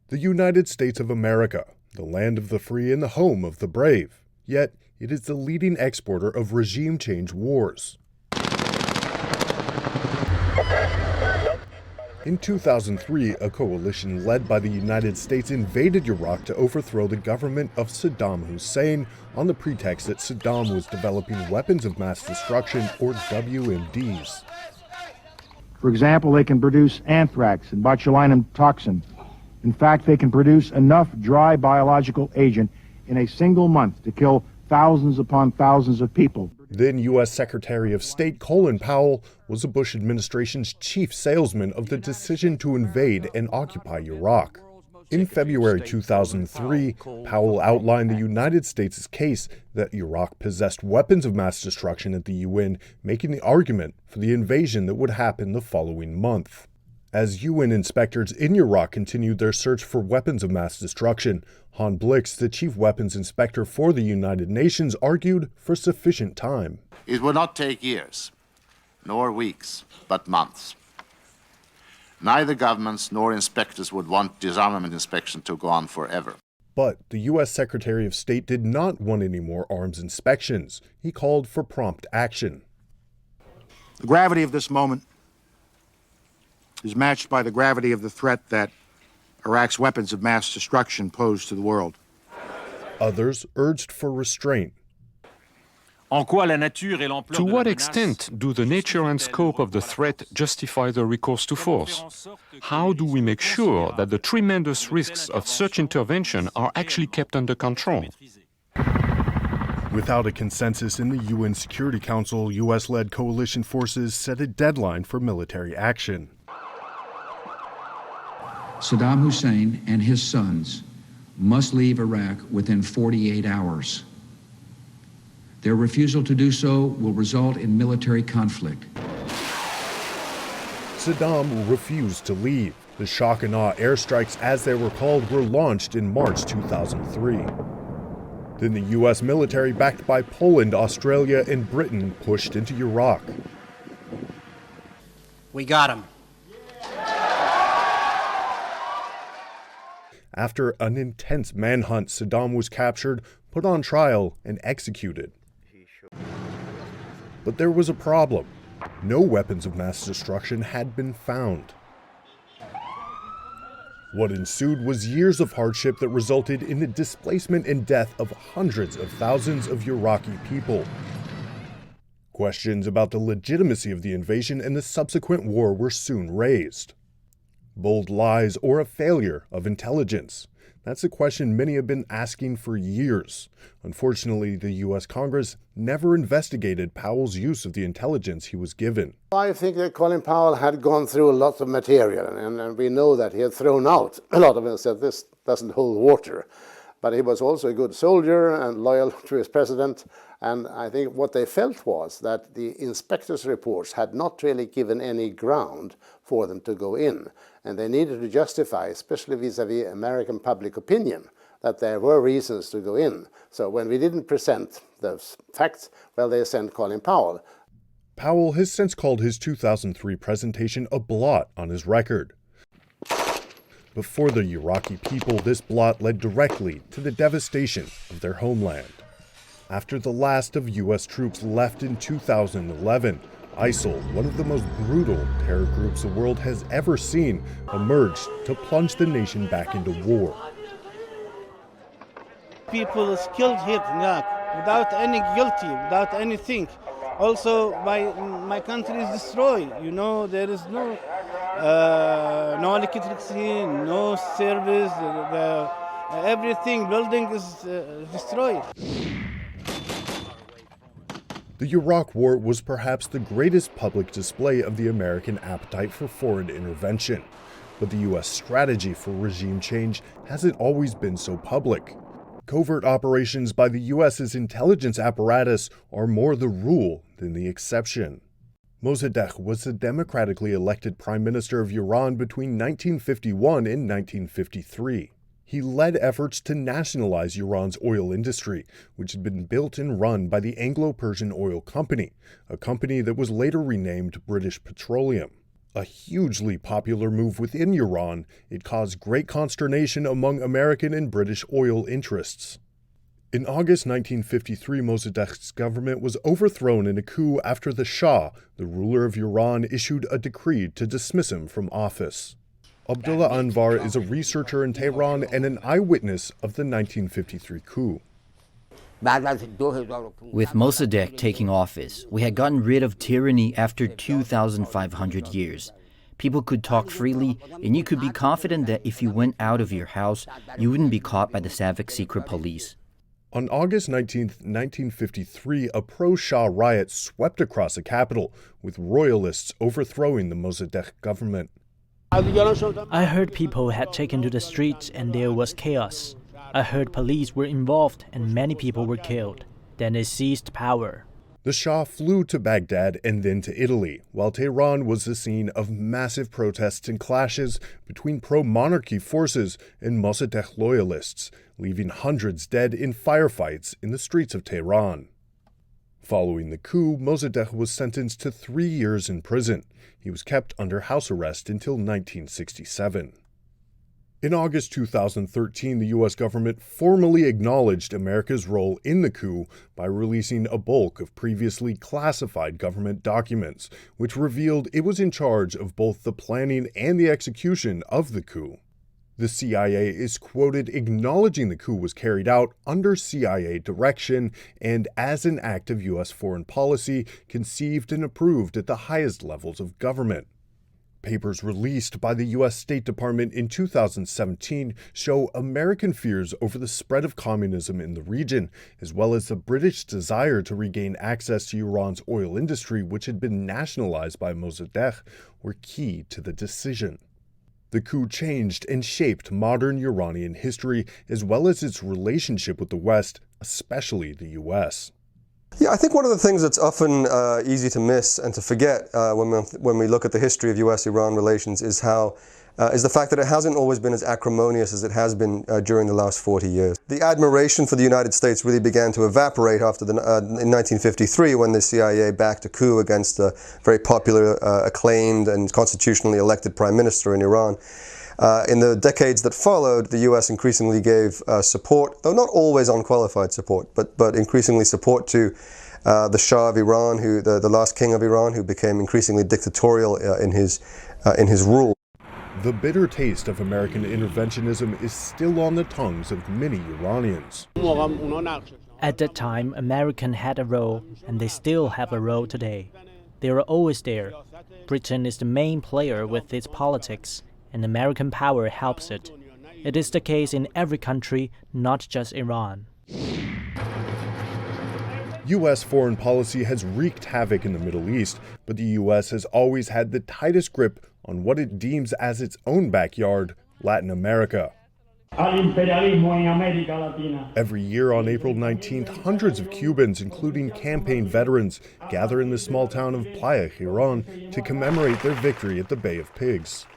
The United States of America, the land of the free and the home of the brave. Yet, it is the leading exporter of regime change wars. In 2003, a coalition led by the United States invaded Iraq to overthrow the government of Saddam Hussein on the pretext that Saddam was developing weapons of mass destruction, or WMDs. For example, they can produce anthrax and botulinum toxin. In fact, they can produce enough dry biological agent in a single month to kill thousands upon thousands of people. Then U.S. Secretary of State Colin Powell was the Bush administration's chief salesman of the decision to invade and occupy Iraq. In February 2003, Powell outlined the United States' case that Iraq possessed weapons of mass destruction at the UN, making the argument for the invasion that would happen the following month. As UN inspectors in Iraq continued their search for weapons of mass destruction, Han Blix, the chief weapons inspector for the United Nations, argued for sufficient time. It would not take years, nor weeks, but months. Neither governments nor inspectors would want disarmament inspection to go on forever. But the U.S. Secretary of State did not want any more arms inspections. He called for prompt action. The gravity of this moment is matched by the gravity of the threat that Iraq's weapons of mass destruction pose to the world. Others urged for restraint. To what extent do the nature and scope of the threat justify the recourse to force? How do we make sure that the tremendous risks of such intervention are actually kept under control? Without a consensus in the UN Security Council, U.S.-led coalition forces set a deadline for military action. Saddam Hussein and his sons must leave Iraq within 48 hours. Their refusal to do so will result in military conflict. Saddam refused to leave. The shock and awe airstrikes, as they were called, were launched in March 2003. Then the U.S. military, backed by Poland, Australia, and Britain, pushed into Iraq. We got him. After an intense manhunt, Saddam was captured, put on trial, and executed. But there was a problem. No weapons of mass destruction had been found. What ensued was years of hardship that resulted in the displacement and death of hundreds of thousands of Iraqi people. Questions about the legitimacy of the invasion and the subsequent war were soon raised. Bold lies or a failure of intelligence? That's a question many have been asking for years. Unfortunately, the U.S. Congress never investigated Powell's use of the intelligence he was given. I think that Colin Powell had gone through a lot of material, and we know that he had thrown out a lot of it and said this doesn't hold water. But he was also a good soldier and loyal to his president. And I think what they felt was that the inspectors' reports had not really given any ground for them to go in. And they needed to justify, especially vis-à-vis American public opinion, that there were reasons to go in. So when we didn't present those facts, well, they sent Colin Powell. Powell has since called his 2003 presentation a blot on his record. But for the Iraqi people, this blot led directly to the devastation of their homeland. After the last of U.S. troops left in 2011, ISIL, one of the most brutal terror groups the world has ever seen, emerged to plunge the nation back into war. People is killed here in Iraq without any guilty, without anything. Also, my country is destroyed. You know, there is no electricity, no service. Everything, building is destroyed. The Iraq War was perhaps the greatest public display of the American appetite for foreign intervention. But the U.S. strategy for regime change hasn't always been so public. Covert operations by the U.S.'s intelligence apparatus are more the rule than the exception. Mossadegh was the democratically elected prime minister of Iran between 1951 and 1953. He led efforts to nationalize Iran's oil industry, which had been built and run by the Anglo-Persian Oil Company, a company that was later renamed British Petroleum. A hugely popular move within Iran, it caused great consternation among American and British oil interests. In August 1953, Mossadegh's government was overthrown in a coup after the Shah, the ruler of Iran, issued a decree to dismiss him from office. Abdullah Anvar is a researcher in Tehran and an eyewitness of the 1953 coup. With Mossadegh taking office, we had gotten rid of tyranny after 2,500 years. People could talk freely, and you could be confident that if you went out of your house, you wouldn't be caught by the Savic secret police. On August 19, 1953, a pro-Shah riot swept across the capital, with royalists overthrowing the Mossadegh government. I heard people had taken to the streets and there was chaos. I heard police were involved and many people were killed. Then they seized power. The Shah flew to Baghdad and then to Italy, while Tehran was the scene of massive protests and clashes between pro-monarchy forces and Mossadegh loyalists, leaving hundreds dead in firefights in the streets of Tehran. Following the coup, Mossadegh was sentenced to 3 years in prison. He was kept under house arrest until 1967. In August 2013, the U.S. government formally acknowledged America's role in the coup by releasing a bulk of previously classified government documents, which revealed it was in charge of both the planning and the execution of the coup. The CIA is quoted acknowledging the coup was carried out under CIA direction and as an act of U.S. foreign policy conceived and approved at the highest levels of government. Papers released by the U.S. State Department in 2017 show American fears over the spread of communism in the region, as well as the British desire to regain access to Iran's oil industry, which had been nationalized by Mossadegh, were key to the decision. The coup changed and shaped modern Iranian history, as well as its relationship with the West, especially the U.S. Yeah, I think one of the things that's often easy to miss and to forget when we look at the history of U.S.-Iran relations is the fact that it hasn't always been as acrimonious as it has been during the last 40 years. The admiration for the United States really began to evaporate after in 1953 when the CIA backed a coup against a very popular, acclaimed and constitutionally elected prime minister in Iran. In the decades that followed, the U.S. increasingly gave support, though not always unqualified support, but increasingly support to the Shah of Iran, the last king of Iran, who became increasingly dictatorial in his rule. The bitter taste of American interventionism is still on the tongues of many Iranians. At that time, Americans had a role, and they still have a role today. They are always there. Britain is the main player with its politics, and American power helps it. It is the case in every country, not just Iran. U.S. foreign policy has wreaked havoc in the Middle East, but the U.S. has always had the tightest grip on what it deems as its own backyard, Latin America. Every year on April 19th, hundreds of Cubans, including campaign veterans, gather in the small town of Playa Girón to commemorate their victory at the Bay of Pigs.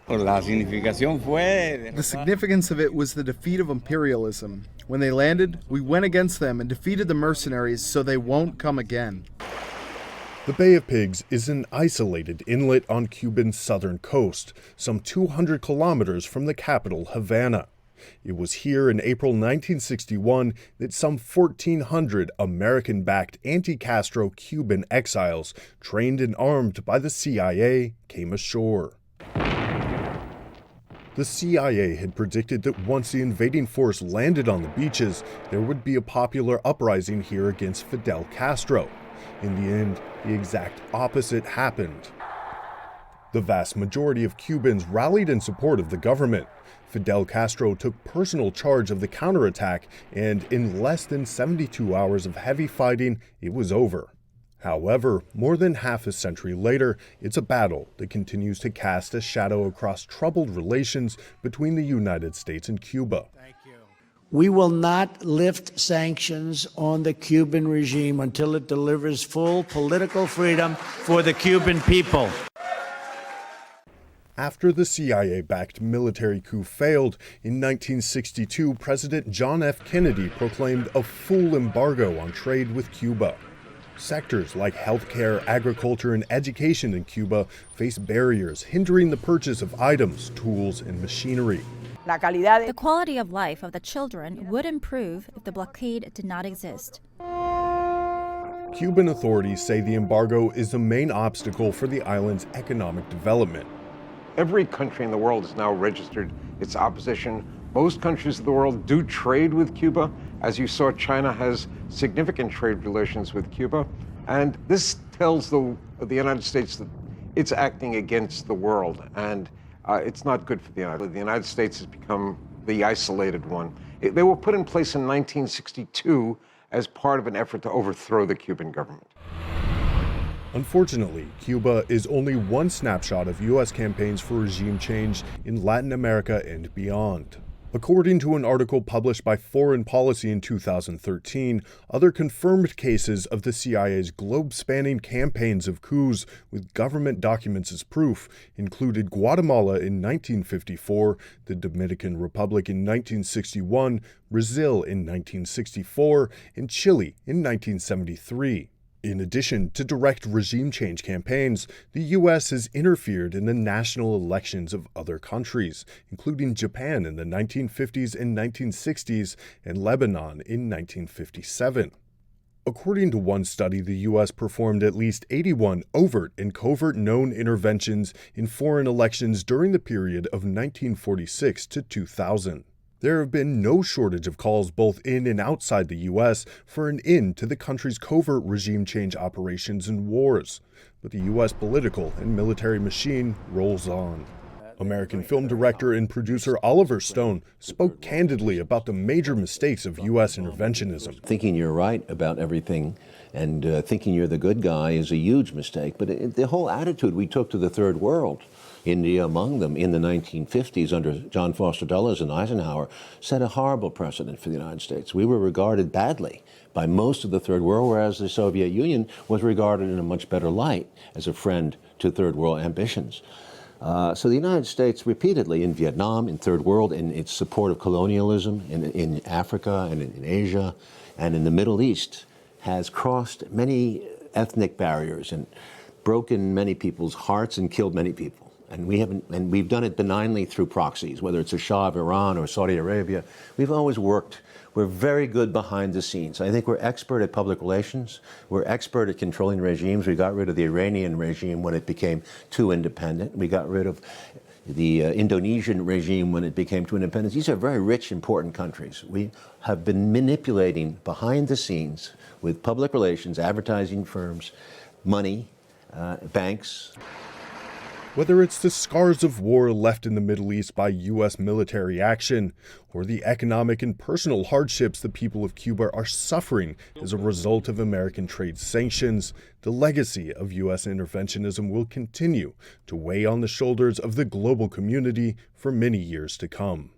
The significance of it was the defeat of imperialism. When they landed, we went against them and defeated the mercenaries so they won't come again. The Bay of Pigs is an isolated inlet on Cuba's southern coast, some 200 kilometers from the capital, Havana. It was here in April 1961 that some 1,400 American-backed anti-Castro Cuban exiles, trained and armed by the CIA, came ashore. The CIA had predicted that once the invading force landed on the beaches, there would be a popular uprising here against Fidel Castro. In the end, the exact opposite happened. The vast majority of Cubans rallied in support of the government. Fidel Castro took personal charge of the counterattack, and in less than 72 hours of heavy fighting, it was over. However, more than half a century later, it's a battle that continues to cast a shadow across troubled relations between the United States and Cuba. We will not lift sanctions on the Cuban regime until it delivers full political freedom for the Cuban people. After the CIA-backed military coup failed, in 1962, President John F. Kennedy proclaimed a full embargo on trade with Cuba. Sectors like healthcare, agriculture, and education in Cuba face barriers hindering the purchase of items, tools, and machinery. The quality of life of the children would improve if the blockade did not exist. Cuban authorities say the embargo is the main obstacle for the island's economic development. Every country in the world has now registered its opposition. Most countries of the world do trade with Cuba. As you saw, China has significant trade relations with Cuba. And this tells the United States that it's acting against the world. And it's not good for the United States. The United States has become the isolated one. They were put in place in 1962 as part of an effort to overthrow the Cuban government. Unfortunately, Cuba is only one snapshot of U.S. campaigns for regime change in Latin America and beyond. According to an article published by Foreign Policy in 2013, other confirmed cases of the CIA's globe-spanning campaigns of coups with government documents as proof included Guatemala in 1954, the Dominican Republic in 1961, Brazil in 1964, and Chile in 1973. In addition to direct regime change campaigns, the U.S. has interfered in the national elections of other countries, including Japan in the 1950s and 1960s and Lebanon in 1957. According to one study, the U.S. performed at least 81 overt and covert known interventions in foreign elections during the period of 1946 to 2000. There have been no shortage of calls both in and outside the U.S. for an end to the country's covert regime change operations and wars. But the U.S. political and military machine rolls on. American film director and producer Oliver Stone spoke candidly about the major mistakes of U.S. interventionism. Thinking you're right about everything and thinking you're the good guy is a huge mistake. But the whole attitude we took to the Third World, India among them, in the 1950s under John Foster Dulles and Eisenhower, set a horrible precedent for the United States. We were regarded badly by most of the Third World, whereas the Soviet Union was regarded in a much better light as a friend to Third World ambitions. So the United States repeatedly in Vietnam, in Third World, in its support of colonialism in Africa and in Asia and in the Middle East, has crossed many ethnic barriers and broken many people's hearts and killed many people. And we've done it benignly through proxies, whether it's the Shah of Iran or Saudi Arabia. We've always worked. We're very good behind the scenes. I think we're expert at public relations. We're expert at controlling regimes. We got rid of the Iranian regime when it became too independent. We got rid of the Indonesian regime when it became too independent. These are very rich, important countries. We have been manipulating behind the scenes with public relations, advertising firms, money, banks. Whether it's the scars of war left in the Middle East by U.S. military action, or the economic and personal hardships the people of Cuba are suffering as a result of American trade sanctions, the legacy of U.S. interventionism will continue to weigh on the shoulders of the global community for many years to come.